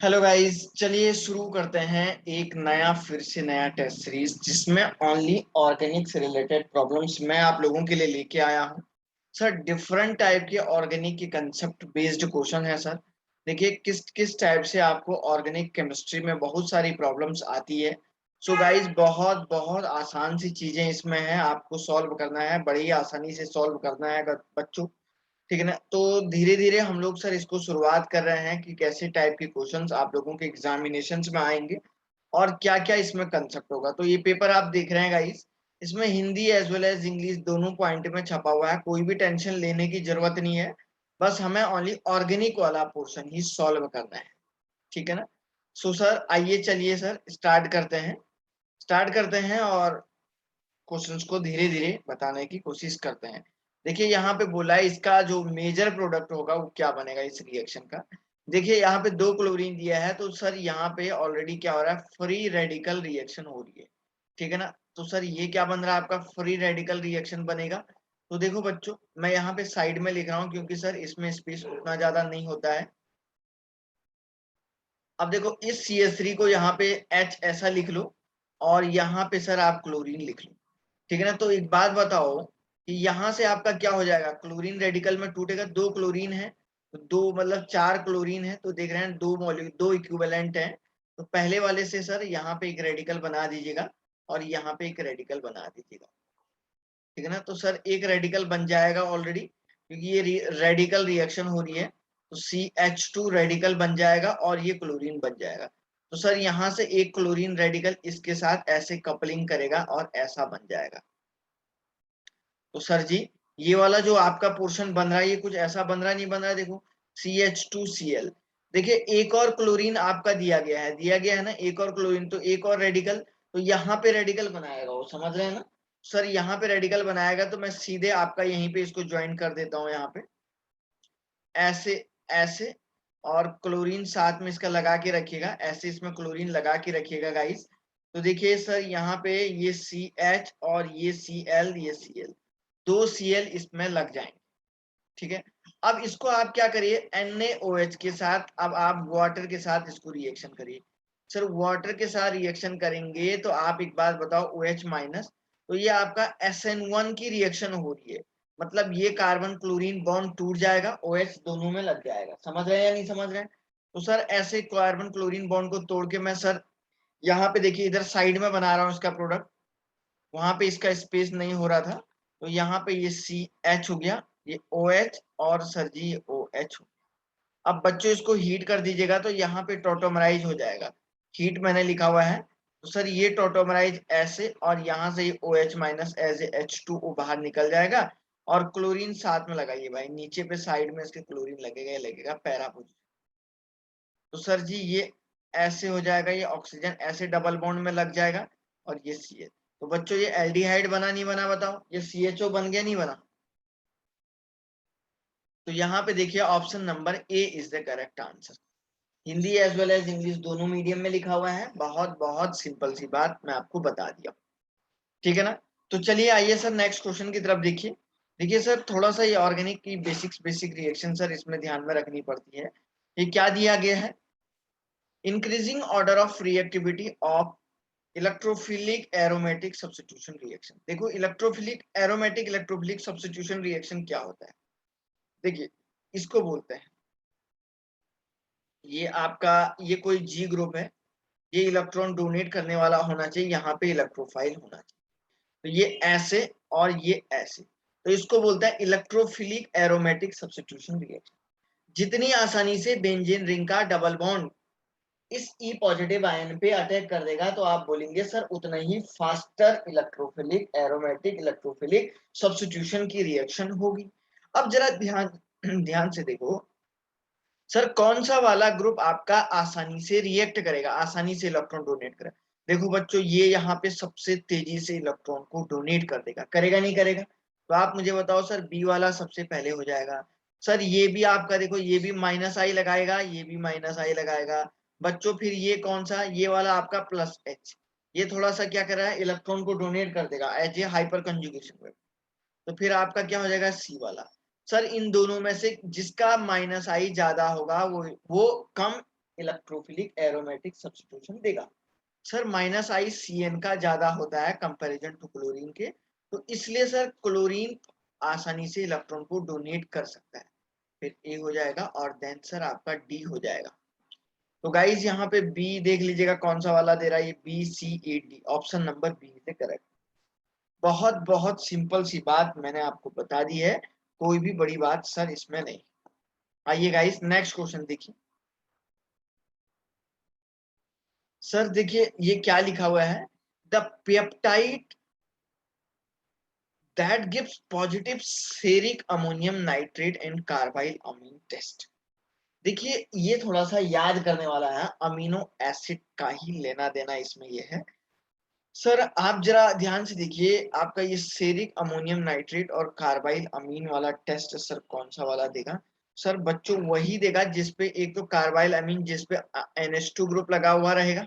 Hello guys, चलिए शुरू करते हैं एक नया फिर से नया टेस्ट सीरीज जिसमें ओनली ऑर्गेनिक से रिलेटेड प्रॉब्लम्स मैं आप लोगों के लिए लेके आया हूं। सर डिफरेंट टाइप के ऑर्गेनिक के कंसेप्ट बेस्ड क्वेश्चन है सर। देखिए किस किस टाइप से आपको ऑर्गेनिक केमिस्ट्री में बहुत सारी प्रॉब्लम्स आती है। सो गाइस बहुत बहुत आसान सी चीजें इसमें हैं, आपको सॉल्व करना है, बड़ी आसानी से सॉल्व करना है बच्चों। ठीक है ना। तो धीरे धीरे हम लोग सर इसको शुरुआत कर रहे हैं कि कैसे टाइप के क्वेश्चंस आप लोगों के एग्जामिनेशंस में आएंगे और क्या क्या इसमें कंसेप्ट होगा। तो ये पेपर आप देख रहे हैं गाइस, इसमें Hindi as well as English दोनों पॉइंट में छपा हुआ है, कोई भी टेंशन लेने की जरूरत नहीं है। बस हमें ओनली ऑर्गेनिक वाला पोर्शन ही सॉल्व करना है। ठीक है ना। सो सर आइए चलिए सर स्टार्ट करते हैं और क्वेश्चंस को धीरे धीरे बताने की कोशिश करते हैं। देखिए यहाँ पे बोला है इसका जो मेजर प्रोडक्ट होगा वो क्या बनेगा इस रिएक्शन का। देखिए यहाँ पे दो क्लोरीन दिया है, तो सर यहाँ पे ऑलरेडी क्या हो रहा है, फ्री रेडिकल रिएक्शन हो रही है। ठीक है ना। तो सर ये क्या बन रहा है, आपका फ्री रेडिकल रिएक्शन बनेगा। तो देखो बच्चों, मैं यहाँ पे साइड में लिख रहा हूँ क्योंकि सर इसमें स्पेस उतना ज्यादा नहीं होता है। अब देखो इस CH3 को यहाँ पे H ऐसा लिख लो और यहाँ पे सर आप क्लोरीन लिख लो। ठीक है ना। तो एक बात बताओ कि यहाँ से आपका क्या हो जाएगा, क्लोरीन रेडिकल में टूटेगा, दो क्लोरीन है तो दो मतलब चार क्लोरीन है, तो देख रहे हैं दो इक्विवेलेंट है। तो पहले वाले से सर यहाँ पे एक रेडिकल बना दीजिएगा और यहाँ पे एक रेडिकल बना दीजिएगा। ठीक है ना। तो सर एक रेडिकल बन जाएगा ऑलरेडी क्योंकि ये रेडिकल रिएक्शन हो रही है। तो CH2 रेडिकल बन जाएगा और ये क्लोरीन बन जाएगा। तो सर यहाँ से एक क्लोरीन रेडिकल इसके साथ ऐसे कपलिंग करेगा और ऐसा बन जाएगा। तो सर जी ये वाला जो आपका पोर्शन बन रहा है ये कुछ ऐसा बन रहा नहीं बन रहा है, देखो CH2Cl। देखिए एक और क्लोरीन आपका दिया गया है ना, एक और क्लोरीन, तो एक और रेडिकल, तो यहाँ पे रेडिकल बनाएगा वो, समझ रहे हैं ना। सर यहाँ पे रेडिकल बनाएगा तो मैं सीधे आपका यहीं पे इसको ज्वाइन कर देता हूँ यहाँ पे ऐसे ऐसे। और क्लोरीन साथ में इसका लगा के रखिएगा, ऐसे इसमें क्लोरीन लगा के रखिएगा गाइस। तो देखिए सर यहाँ पे ये CH और ये Cl ये Cl, दो Cl इसमें लग जाएंगे। ठीक है। अब इसको आप क्या करिए, NaOH के साथ अब आप वाटर के साथ इसको रिएक्शन करिए। सर वाटर के साथ रिएक्शन करेंगे तो आप एक बात बताओ OH माइनस, तो ये आपका SN1 की रिएक्शन हो रही है, मतलब ये कार्बन क्लोरीन बॉन्ड टूट जाएगा, OH दोनों में लग जाएगा। समझ रहे हैं या नहीं समझ रहे हैं। तो सर ऐसे कार्बन क्लोरीन बॉन्ड को तोड़ के मैं सर यहाँ पे देखिए इधर साइड में बना रहा हूँ इसका प्रोडक्ट, वहां पे इसका स्पेस नहीं हो रहा था, तो यहाँ पे ये CH हो गया, ये OH और सर जी ये OH हो। अब बच्चों इसको हीट कर दीजिएगा तो यहाँ पे टोटोमराइज हो जाएगा, हीट मैंने लिखा हुआ है। तो सर ये टोटोमराइज ऐसे और यहाँ से ये OH minus as a H2O बाहर निकल जाएगा। और क्लोरीन साथ में लगाइए भाई, नीचे पे साइड में इसके क्लोरीन लगेगा, ये लगेगा पैरा पोजीशन। तो सर जी ये ऐसे हो जाएगा, ये ऑक्सीजन ऐसे डबल बॉन्ड में लग जाएगा और ये CH। तो बच्चों ये एल्डिहाइड बना नहीं बना बताओ, ये CHO बन गया नहीं बना। तो यहाँ पे देखिए option number A is the correct answer. Hindi as well as English दोनों मीडियम में लिखा हुआ है, बहुत बहुत सिंपल सी बात मैं आपको बता दिया। ठीक है ना। तो चलिए आइए सर नेक्स्ट क्वेश्चन की तरफ देखिए। देखिए सर थोड़ा सा ये ऑर्गेनिक की बेसिक रिएक्शन सर इसमें ध्यान में रखनी पड़ती है। ये क्या दिया गया है, increasing order of reactivity of electrophilic aromatic substitution reaction. देखो electrophilic aromatic electrophilic substitution reaction क्या होता है, देखिए इसको बोलते हैं, ये आपका ये कोई G ग्रुप है, ये इलेक्ट्रॉन डोनेट करने वाला होना चाहिए, यहाँ पे इलेक्ट्रोफाइल होना चाहिए। तो ये ऐसे और ये ऐसे, तो इसको बोलता है इलेक्ट्रोफिलिक एरोमेटिक सब्स्टिट्यूशन रिएक्शन। जितनी आसानी से बेंजीन रिंग का डबल बॉन्ड इस E पॉजिटिव आयन पे अटैक कर देगा तो आप बोलेंगे सर उतना ही faster electrophilic aromatic electrophilic substitution की रिएक्शन होगी। अब जरा ध्यान ध्यान से देखो, सर कौन सा वाला ग्रुप आपका आसानी से रिएक्ट करेगा, आसानी से इलेक्ट्रॉन डोनेट करेगा। देखो बच्चों ये यहाँ पे सबसे तेजी से इलेक्ट्रॉन को डोनेट कर देगा, करेगा नहीं करेगा। तो आप मुझे बताओ सर बी वाला सबसे पहले हो जाएगा। सर ये भी आपका देखो, ये भी -I लगाएगा, ये भी -I लगाएगा। बच्चों फिर ये कौन सा, ये वाला आपका +H, ये थोड़ा सा क्या कर रहा है, इलेक्ट्रॉन को डोनेट कर देगा as a hyper conjugation web. तो फिर आपका क्या हो जाएगा, सी वाला। सर इन दोनों में से जिसका -I ज्यादा होगा वो कम इलेक्ट्रोफिलिक एरोमेटिक सब्स्टिट्यूशन देगा। सर -ICN का ज्यादा होता है कंपैरिजन टू क्लोरीन के, तो इसलिए सर क्लोरीन आसानी से इलेक्ट्रॉन को डोनेट कर सकता है। फिर ए हो जाएगा और देन सर आपका डी हो जाएगा। तो गाइज यहाँ पे बी देख लीजिएगा कौन सा वाला दे रहा है, ये BCAD, option number B is the correct. बहुत बहुत सिंपल सी बात मैंने आपको बता दी है, कोई भी बड़ी बात सर इसमें नहीं। आइए गाइज नेक्स्ट क्वेश्चन देखिए। सर देखिए ये क्या लिखा हुआ है, the peptide that gives positive ceric ammonium nitrate and carbylamine test. देखिए ये थोड़ा सा याद करने वाला है, अमीनो एसिड का ही लेना देना इसमें ये है। सर आप जरा ध्यान से देखिए, आपका ये सेरिक अमोनियम नाइट्रेट और कार्बाइल अमीन वाला टेस्ट सर कौन सा वाला देगा? सर बच्चों वही देगा जिसपे एक तो कार्बाइल अमीन जिसपे NH2 ग्रुप लगा हुआ रहेगा,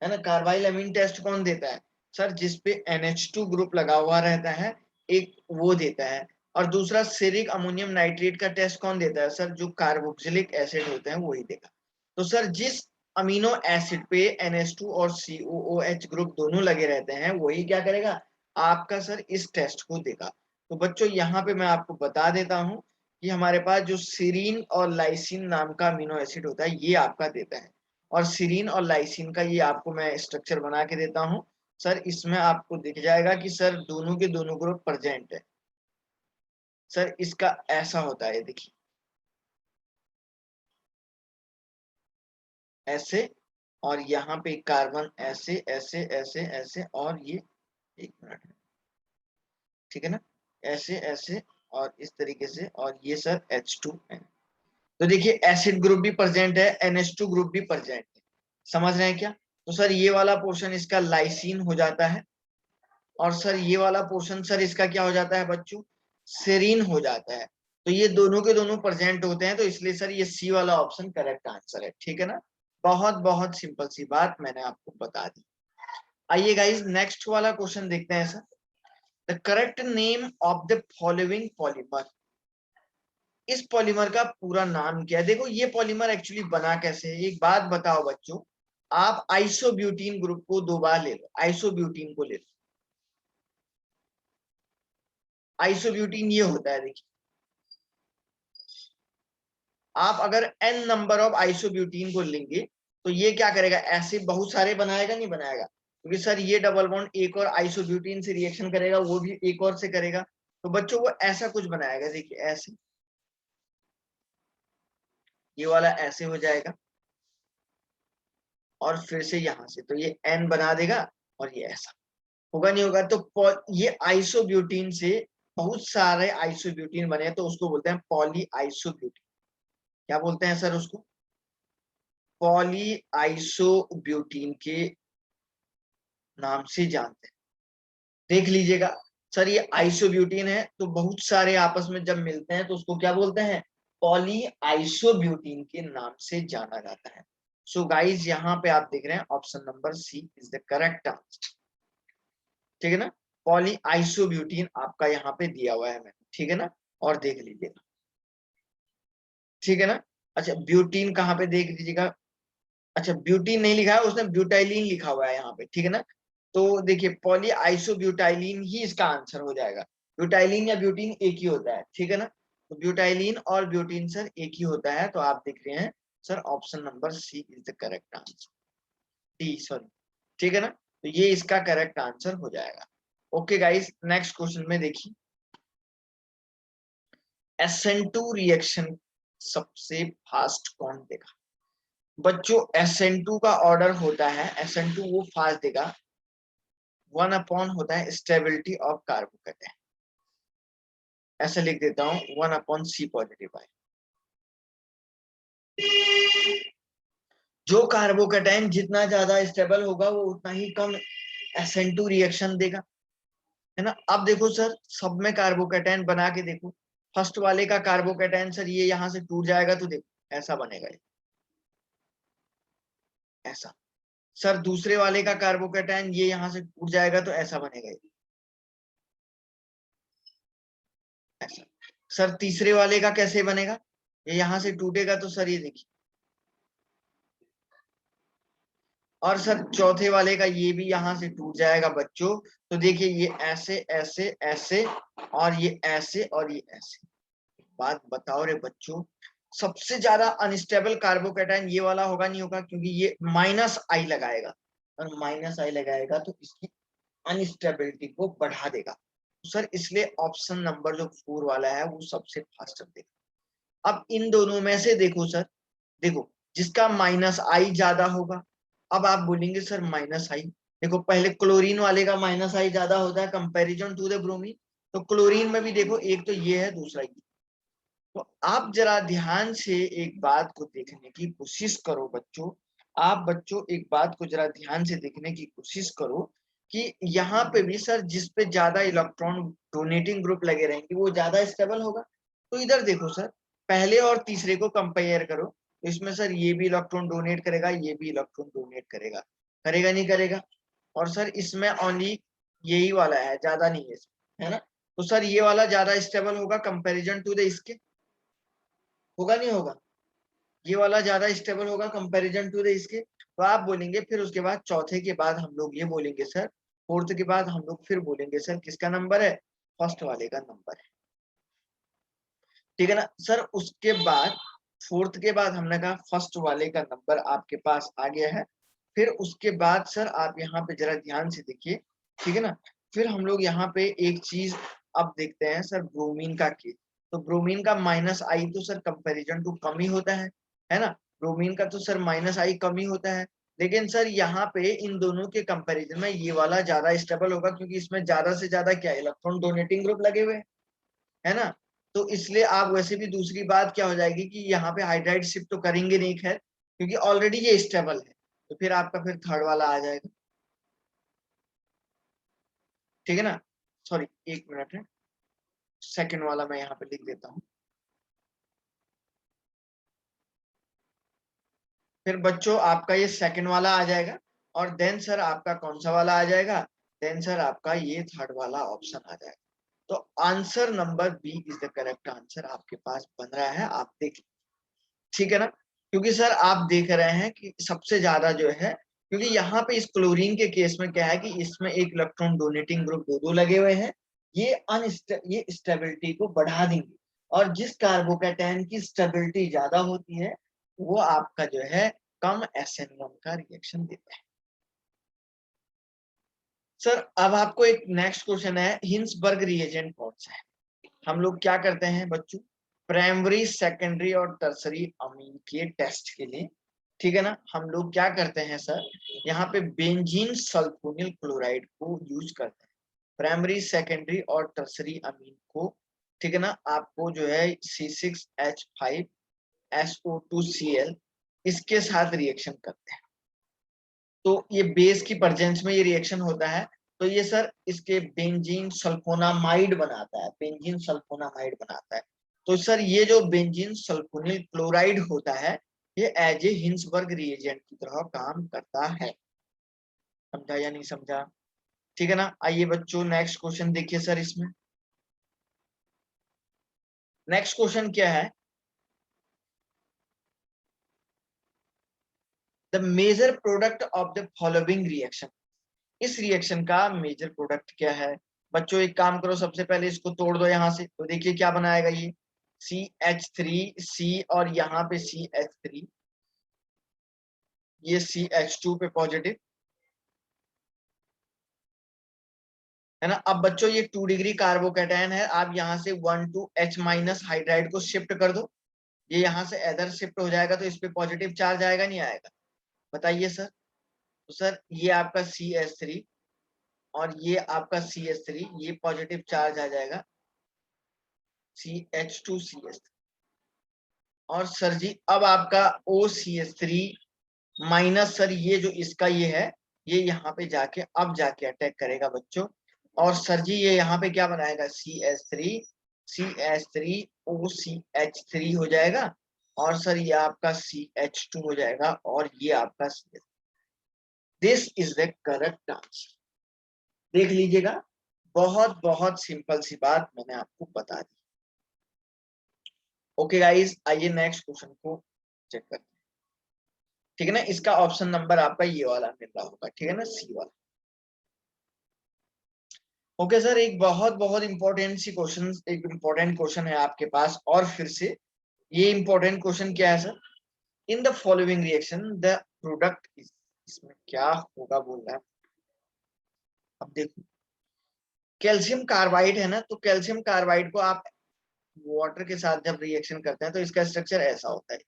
है ना। कार्बाइल अमीन टेस्ट कौन देता है? सर जिसपे NH2 ग्रुप लगा हुआ रहता है, एक वो देता है। और दूसरा सेरिक अमोनियम नाइट्रेट का टेस्ट कौन देता है? सर जो कार्बोक्सिलिक एसिड होते हैं वही देगा। तो सर जिस अमीनो एसिड पे NH2 और COOH ग्रुप दोनों लगे रहते हैं वही क्या करेगा? आपका सर इस टेस्ट को देगा। तो बच्चों यहाँ पे मैं आपको बता देता हूँ कि हमारे पास जो सीरीन और लाइसिन नाम का अमीनो एसिड होता है ये आपका देता है। और सीरीन और लाइसिन का ये आपको मैं स्ट्रक्चर बना के देता हूं। सर इसमें आपको दिख जाएगा कि सर दोनों के दोनों ग्रुप प्रेजेंट है। सर इसका ऐसा होता है, देखिए ऐसे, और यहाँ पे कार्बन ऐसे ऐसे ऐसे ऐसे, और ये एक मिनट, ठीक है ना, ऐसे ऐसे और इस तरीके से, और ये सर H2N। तो देखिए एसिड ग्रुप भी प्रेजेंट है, NH2 ग्रुप भी प्रेजेंट है। समझ रहे हैं क्या? तो सर ये वाला पोर्शन इसका लाइसिन हो जाता है, और सर ये वाला पोर्शन सर इसका क्या हो जाता है बच्चों? सेरीन हो जाता है। तो ये दोनों के दोनों प्रेजेंट होते हैं, तो इसलिए सर ये सी वाला ऑप्शन करेक्ट आंसर है, ठीक है ना। बहुत बहुत सिंपल सी बात मैंने आपको बता दी। आइए गाइस नेक्स्ट वाला क्वेश्चन देखते हैं sir. The correct name of the following polymer. इस पॉलीमर का पूरा नाम क्या है? देखो ये पॉलीमर एक्चुअली बना कैसे है, एक बात बताओ बच्चों, आप आइसोब्यूटीन ग्रुप को दो बार ले लो, आइसोब्यूटीन को ले लो। आइसोब्यूटीन ये होता है, देखिए आप अगर n नंबर ऑफ आइसोब्यूटीन को लेंगे तो ये क्या करेगा, ऐसे बहुत सारे बनाएगा, नहीं बनाएगा, क्योंकि सर ये डबल बॉन्ड एक और आइसोब्यूटीन से रिएक्शन करेगा, वो भी एक और से करेगा, तो बच्चों वो ऐसा कुछ बनाएगा, देखिए ऐसे, ये वाला ऐसे हो जाएगा, और फिर से यहां से तो ये n बना देगा, और ये ऐसा होगा, नहीं होगा। तो ये आइसोब्यूटीन से बहुत सारे आइसोब्यूटीन बने तो उसको बोलते हैं पॉली आइसोब्यूटीन। क्या बोलते हैं सर उसको? पॉली आइसोब्यूटीन के नाम से जानते हैं। देख लीजिएगा सर ये आइसोब्यूटीन है, तो बहुत सारे आपस में जब मिलते हैं तो उसको क्या बोलते हैं? पॉली आइसोब्यूटीन के नाम से जाना जाता है। सो गाइज यहाँ पे आप देख रहे हैं option number C is the correct answer, ठीक है ना। पॉली आइसोब्यूटीन आपका यहाँ पे दिया हुआ है मैंने, ठीक है ना, और देख लीजिएगा, ठीक है ना। अच्छा ब्यूटीन कहाँ पे देख लीजिएगा, अच्छा ब्यूटीन नहीं लिखा है उसने, ब्यूटाइलिन लिखा हुआ है यहाँ पे, ठीक है ना। तो देखिए पॉली आइसोब्यूटाइलिन ही इसका आंसर हो जाएगा। ब्यूटाइलिन या ब्यूटीन एक ही होता है, ठीक है ना। तो ब्यूटाइलिन और ब्यूटीन सर एक ही होता है, तो आप देख रहे हैं sir option number C is the correct answer, D sorry, ठीक है ना। तो ये इसका करेक्ट आंसर हो जाएगा। ओके गाइस नेक्स्ट क्वेश्चन में देखिए, SN2 रिएक्शन सबसे फास्ट कौन देगा? बच्चों SN2 का ऑर्डर होता है, SN2 वो फास्ट देगा, 1 अपॉन होता है स्टेबिलिटी ऑफ कार्बोकेटाइन, ऐसे लिख देता हूं 1/C पॉजिटिव आयन। जो कार्बोकेटाइन जितना ज्यादा स्टेबल होगा वो उतना ही कम SN2 रिएक्शन देगा, है ना। अब देखो सर सब में कार्बोकेटाइन बना के देखो, फर्स्ट वाले का कार्बोकेटाइन सर ये यहाँ से टूट जाएगा तो देखो ऐसा बनेगा, ये ऐसा। सर दूसरे वाले का कार्बोकेटाइन ये यहाँ से टूट जाएगा तो ऐसा बनेगा, ये ऐसा। सर तीसरे वाले का कैसे बनेगा, ये यहाँ से टूटेगा तो सर ये देखिए और सर चौथे वाले का ये भी यहां से टूट जाएगा बच्चों। तो देखिए ये ऐसे ऐसे ऐसे और ये ऐसे और ये ऐसे। बात बताओ रे बच्चों, सबसे ज्यादा अनस्टेबल कार्बोकेटाइन ये वाला होगा नहीं होगा, क्योंकि ये माइनस आई लगाएगा, और माइनस आई लगाएगा तो इसकी अनस्टेबिलिटी को बढ़ा देगा। तो सर इसलिए ऑप्शन नंबर जो 4 वाला है वो सबसे फास्टर देगा। अब इन दोनों में से देखो सर, देखो जिसका माइनस आई ज्यादा होगा, अब आप बोलेंगे सर माइनस आई, देखो पहले क्लोरीन वाले का माइनस आई ज्यादा होता है कंपैरिजन टू द ब्रोमीन। तो क्लोरीन में भी देखो एक तो ये है, दूसरा ये। तो आप जरा ध्यान से एक बात को देखने की कोशिश करो बच्चों, आप बच्चों एक बात को जरा ध्यान से देखने की कोशिश करो कि यहाँ पे भी सर जिस पे ज्यादा इलेक्ट्रॉन डोनेटिंग ग्रुप लगे रहेंगे वो ज्यादा स्टेबल होगा। तो इधर देखो सर, पहले और तीसरे को कंपेयर करो, तो इसमें सर ये भी इलेक्ट्रॉन डोनेट करेगा, ये भी इलेक्ट्रॉन डोनेट करेगा, करेगा नहीं करेगा। और सर इसमें ओनली यही वाला है, ज्यादा नहीं है ना। तो सर ये वाला ज्यादा स्टेबल होगा कंपेरिजन टू द इसके, होगा नहीं होगा, ये वाला ज्यादा स्टेबल होगा कंपैरिजन टू द इसके। तो आप बोलेंगे फिर उसके बाद चौथे के बाद हम लोग ये बोलेंगे सर, फोर्थ के बाद हम लोग फिर बोलेंगे सर किसका नंबर है, फर्स्ट वाले का नंबर है, ठीक है ना सर। उसके बाद फोर्थ के बाद हमने कहा फर्स्ट वाले का नंबर आपके पास आ गया है। फिर उसके बाद सर आप यहाँ पे जरा ध्यान से देखिए, ठीक है ना। फिर हम लोग यहाँ पे एक चीज अब देखते हैं सर, ब्रोमीन का केस। तो ब्रोमीन का माइनस आई तो सर कंपैरिजन टू कम ही होता है ना। ब्रोमीन का तो सर माइनस आई कम ही होता है, लेकिन सर यहाँ पे इन दोनों के कंपैरिजन में ये वाला ज्यादा स्टेबल होगा, क्योंकि इसमें ज्यादा से ज्यादा क्या इलेक्ट्रॉन डोनेटिंग ग्रुप लगे हुए हैं, है ना। तो इसलिए आप वैसे भी दूसरी बात क्या हो जाएगी कि यहाँ पे हाइड्राइड शिफ्ट तो करेंगे नहीं खैर, क्योंकि ऑलरेडी ये स्टेबल है। तो फिर आपका फिर थर्ड वाला आ जाएगा, ठीक है ना। सॉरी एक मिनट है, सेकंड वाला मैं यहाँ पे लिख देता हूँ। फिर बच्चों आपका ये सेकंड वाला आ जाएगा, और देन सर आपका कौन सा वाला आ जाएगा, देन सर आपका ये थर्ड वाला ऑप्शन आ जाएगा। तो answer number B is the correct answer आपके पास बन रहा है, आप देख, ठीक है ना। क्योंकि सर आप देख रहे हैं कि सबसे ज्यादा जो है, क्योंकि यहाँ पे इस क्लोरीन के केस में क्या है कि इसमें एक इलेक्ट्रॉन डोनेटिंग ग्रुप दो दो लगे हुए हैं, ये स्टेबिलिटी को बढ़ा देंगे। और जिस कार्बोकेटाइन की स्टेबिलिटी ज्यादा होती है वो आपका जो है कम SN1 का रिएक्शन देता है। सर अब आपको एक नेक्स्ट क्वेश्चन है, हिंसबर्ग रिएजेंट कौन सा है। हम लोग क्या करते हैं बच्चों, प्राइमरी सेकेंडरी और टर्सरी अमीन के टेस्ट के लिए, ठीक है ना, हम लोग क्या करते हैं सर, यहाँ पे बेंजीन सल्फोनिल क्लोराइड को यूज करते हैं प्राइमरी सेकेंडरी और टर्सरी अमीन को, ठीक है ना। आपको जो है C6H5SO2Cl इसके साथ रिएक्शन करते हैं, तो ये बेस की प्रेजेंस में ये रिएक्शन होता है। तो ये सर इसके बेंजीन सल्फोनामाइड बनाता है, बेंजीन सल्फोनामाइड बनाता है। तो सर ये जो बेंजीन सल्फोनिल क्लोराइड होता है ये एज ए हिंसबर्ग रिएजेंट की तरह काम करता है। समझा या नहीं समझा, ठीक है ना। आइए बच्चों नेक्स्ट क्वेश्चन देखिए सर, इसमें नेक्स्ट क्वेश्चन क्या है, the major product of the following reaction. इस रिएक्शन का मेजर प्रोडक्ट क्या है बच्चों, एक काम करो सबसे पहले इसको तोड़ दो यहाँ से, तो देखिए क्या बनाएगा ये CH3C, और यहाँ पे CH3, ये CH2 पे पॉजिटिव, है ना। अब बच्चों ये 2 डिग्री कार्बोकेटायन है, आप यहाँ से 1 to H माइनस हाइड्राइड को शिफ्ट कर दो, ये यहाँ से इधर शिफ्ट हो जाएगा, तो इस पे पॉजिटिव चार्ज आएगा नहीं आएगा, बताइए सर। तो सर ये आपका CH3 और ये आपका CH3, ये पॉजिटिव चार्ज आ जाएगा CH2CH3, और सर जी अब आपका OCH3 माइनस, सर ये जो इसका ये है ये यहाँ पे जाके अब जाके अटैक करेगा बच्चों, और सर जी ये यहाँ पे क्या बनाएगा CH3OCH3 हो जाएगा, और सर ये आपका CH2 हो जाएगा, और ये आपका CH। This is the correct answer, देख लीजिएगा, बहुत बहुत सिंपल सी बात मैंने आपको बता दी। ओके गाइस, आइए नेक्स्ट क्वेश्चन को चेक करते हैं। ठीक है ना, इसका ऑप्शन नंबर आपका ये वाला मिल रहा होगा, ठीक है ना, सी वाला। ओके सर, एक बहुत बहुत इंपॉर्टेंट सी क्वेश्चन, एक इंपॉर्टेंट क्वेश्चन है आपके पास, और फिर से ये इंपॉर्टेंट क्वेश्चन क्या है sir, in the following reaction the product is, इसमें क्या होगा बोल रहा है। अब देखो, कैल्शियम कार्बाइड है ना, तो कैल्शियम कार्बाइड को आप वाटर के साथ जब रिएक्शन करते हैं तो इसका स्ट्रक्चर ऐसा होता है,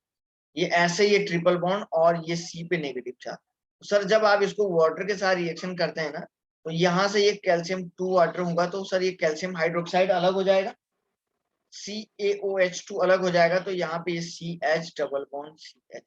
ये ऐसे, ये ट्रिपल बॉन्ड और ये सी पे नेगेटिव चार्ज। सर जब आप इसको वाटर के साथ रिएक्शन करते हैं ना, तो यहाँ से ये कैल्शियम 2 वाटर होगा, तो सर ये कैल्शियम हाइड्रोक्साइड अलग हो जाएगा, CaOH2 अलग हो जाएगा, तो यहाँ पे ये CH डबल बॉन्ड CH।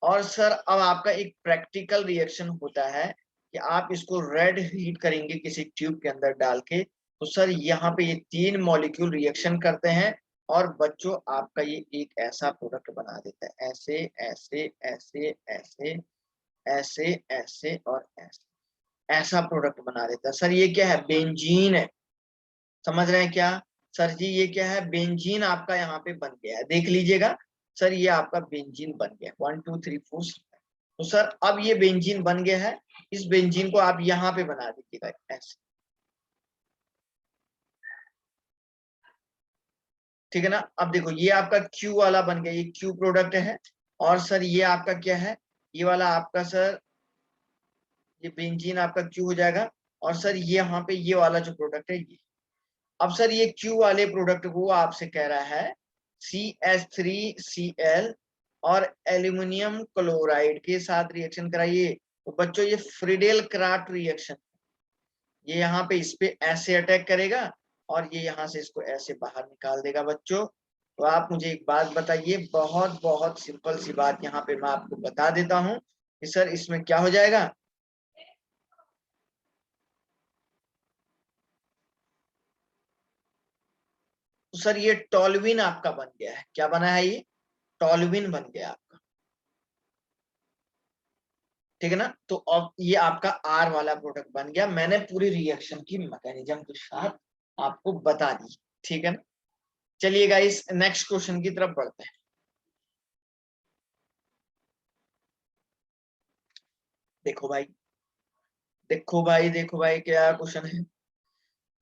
और सर अब आपका एक प्रैक्टिकल रिएक्शन होता है कि आप इसको रेड हीट करेंगे किसी ट्यूब के अंदर डाल के, तो सर यहाँ पे ये 3 मॉलिक्यूल रिएक्शन करते हैं, और बच्चों आपका ये एक ऐसा प्रोडक्ट बना देता है, ऐसे ऐसे ऐसे ऐसे ऐसे ऐसे और ऐसे, ऐसा प्रोडक्ट बना देता है। सर ये क्या है, बेंजीन है, समझ रहे हैं क्या सर जी, ये क्या है, बेंजीन आपका यहाँ पे बन गया है, देख लीजिएगा सर, ये आपका बेंजीन बन गया, 1 2 3 4। तो सर अब ये बेंजीन बन गया है, इस बेंजीन को आप यहाँ पे बना दीजिएगा ऐसे, ठीक है ना। अब देखो ये आपका क्यू वाला बन गया, ये क्यू प्रोडक्ट है, और सर ये आपका क्या है, ये वाला आपका सर, ये बेंजीन आपका क्यू हो जाएगा, और सर ये यहाँ पे ये वाला जो प्रोडक्ट है ये। अब सर ये क्यू वाले प्रोडक्ट को आपसे कह रहा है CH3Cl और एल्यूमिनियम क्लोराइड के साथ रिएक्शन कराइए, तो बच्चों ये फ्रीडेल क्राफ्ट रिएक्शन, ये यहाँ पे इस पे ऐसे अटैक करेगा, और ये यहाँ से इसको ऐसे बाहर निकाल देगा बच्चों। तो आप मुझे एक बात बताइए, बहुत बहुत सिंपल सी बात यहाँ पे मैं आपको बता देता हूँ कि सर इसमें क्या हो जाएगा। तो सर ये टॉलविन आपका बन गया है, क्या बना है ये, टॉलविन बन गया आपका, ठीक है ना। तो अब ये आपका आर वाला प्रोडक्ट बन गया, मैंने पूरी रिएक्शन की मैकेनिज्म के साथ आपको बता दी, ठीक है ना। चलिए गाइस नेक्स्ट क्वेश्चन की तरफ बढ़ते हैं। देखो भाई, देखो भाई, देखो भाई क्या क्वेश्चन है,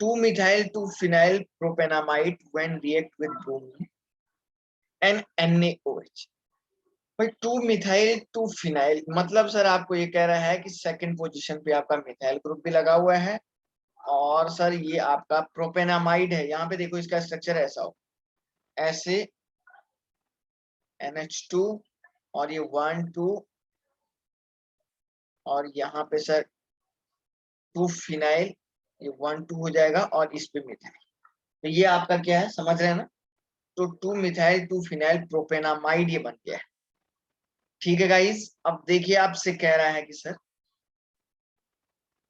2 methyl 2 phenyl propanamide when react with bromine and NaOH। भाई 2 methyl 2 phenyl मतलब सर आपको ये कह रहा है कि सेकंड पोजीशन पे आपका मिथाइल ग्रुप भी लगा हुआ है, और सर ये आपका प्रोपेनामाइड है, यहाँ पे देखो इसका स्ट्रक्चर ऐसा हो, ऐसे NH2, और ये 1 2, और यहाँ पे सर 2 फिनाइल, ये 1 2 हो जाएगा, और इस पे मिथाइल, तो ये आपका क्या है, समझ रहे हैं ना। तो 2 methyl 2 phenyl प्रोपेनामाइड ये बन गया है, ठीक है गाइस। अब देखिए आपसे कह रहा है कि सर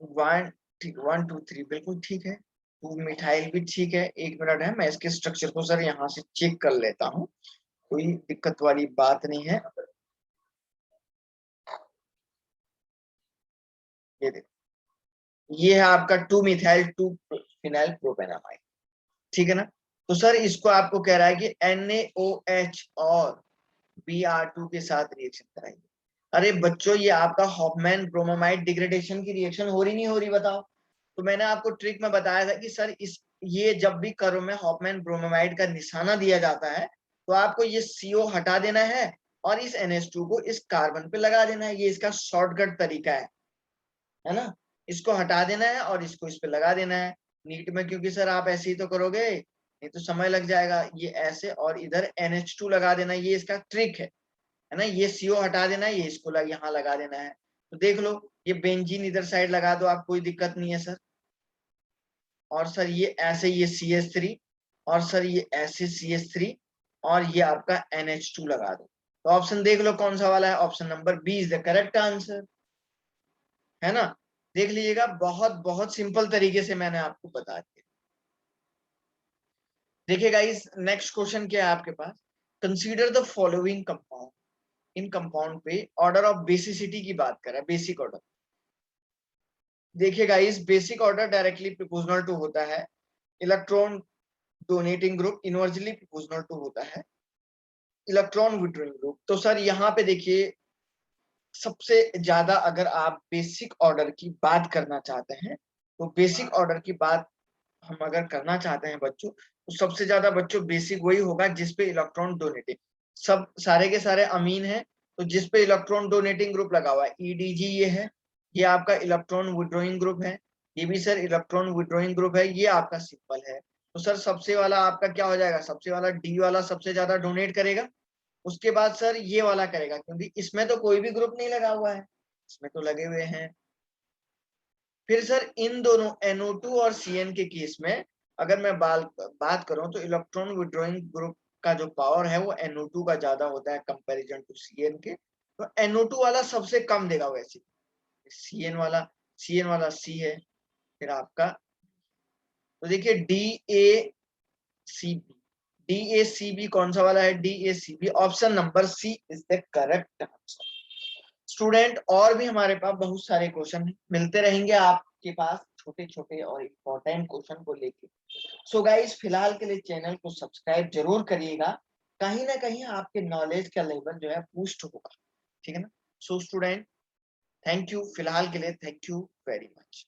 1 ठीक, 1 2 3 बिल्कुल ठीक है, 2 मिथाइल भी ठीक है, 1 मिनट है, मैं इसके स्ट्रक्चर को सर यहाँ से चेक कर लेता हूँ, कोई दिक्कत वाली बात नहीं है। ये देखो, ये है आपका 2 methyl 2 phenyl प्रोपेनामाइड, ठीक है ना। तो सर इसको आपको कह रहा है कि NaOH और Br2 के साथ रिएक्शन कराइए। अरे बच्चों ये आपका हॉफमैन ब्रोमोमाइड डिग्रेडेशन की रिएक्शन हो रही नहीं हो रही, बताओ। तो मैंने आपको ट्रिक में बताया था कि सर इस, ये जब भी कर्व में हॉफमैन ब्रोमोमाइड का निशाना दिया जाता है, तो आपको ये CO हटा देना है, और इस NH2 को इस कार्बन पे लगा देना है, ये इसका शॉर्टकट तरीका है ना। इसको हटा देना है और इसको इस पे लगा देना है नीट में, क्योंकि सर आप ऐसे ही तो करोगे, नहीं तो समय लग जाएगा, ये ऐसे, और इधर NH2 लगा देना, ये इसका ट्रिक है ना। ये CO हटा देना है, ये इसको यहाँ लगा देना है, तो देख लो ये बेंजीन इधर साइड लगा दो आप, कोई दिक्कत नहीं है सर। और सर ये ऐसे, ये CH3, और सर ये ऐसे CH3, और ये आपका NH2 लगा दो, तो ऑप्शन देख लो कौन सा वाला है, option number B is the correct answer, है ना। देख लीजिएगा, बहुत बहुत सिंपल तरीके से मैंने आपको बता दिया। देखिए गाइस नेक्स्ट क्वेश्चन क्या है आपके पास, कंसीडर द फॉलोइंग कंपाउंड, इन कंपाउंड पे ऑर्डर ऑफ बेसिसिटी की बात कर रहा है, बेसिक ऑर्डर। देखिए guys basic order directly proportional to होता है, electron donating group inversely proportional to होता है, इलेक्ट्रॉन विड्रॉइंग ग्रुप, तो सर यहाँ पे देखिए सबसे ज्यादा अगर आप बेसिक ऑर्डर की बात करना चाहते हैं, तो बेसिक ऑर्डर की बात हम अगर करना चाहते हैं बच्चों, तो सबसे ज्यादा बच्चों बेसिक वही होगा जिसपे इलेक्ट्रॉन डोनेटिंग, सब सारे के सारे अमीन है, तो जिसपे इलेक्ट्रॉन डोनेटिंग ग्रुप लगा हुआ है ईडीजी ये है, ये आपका इलेक्ट्रॉन विड्रॉइंग ग्रुप है, ये भी सर इलेक्ट्रॉन विड्रॉइंग ग्रुप है, ये आपका सिंपल है। तो सर सबसे वाला आपका क्या हो जाएगा, सबसे वाला डी वाला सबसे ज्यादा डोनेट करेगा, उसके बाद सर ये वाला करेगा, क्योंकि इसमें तो कोई भी ग्रुप नहीं लगा हुआ है, इसमें तो लगे हुए हैं। फिर सर इन दोनों NO2 और CN के केस में अगर मैं बात करूं तो इलेक्ट्रॉन विड्रॉइंग ग्रुप का जो पावर है वो NO2 का ज्यादा होता है कंपैरिजन टू CN के, तो NO2 वाला सबसे कम देगा वैसे, CN वाला C है। फिर आपका तो देखिए DACB कौन सा वाला है, DACB option number C is the correct answer. Student और भी हमारे पास बहुत सारे क्वेश्चन मिलते रहेंगे आपके पास छोटे छोटे और इम्पोर्टेंट क्वेश्चन को लेके। सो गाइस फिलहाल के लिए चैनल को सब्सक्राइब जरूर करिएगा, कहीं ना कहीं आपके नॉलेज का लेवल जो है बूस्ट होगा, ठीक है ना। सो स्टूडेंट थैंक यू, फिलहाल के लिए थैंक यू वेरी मच।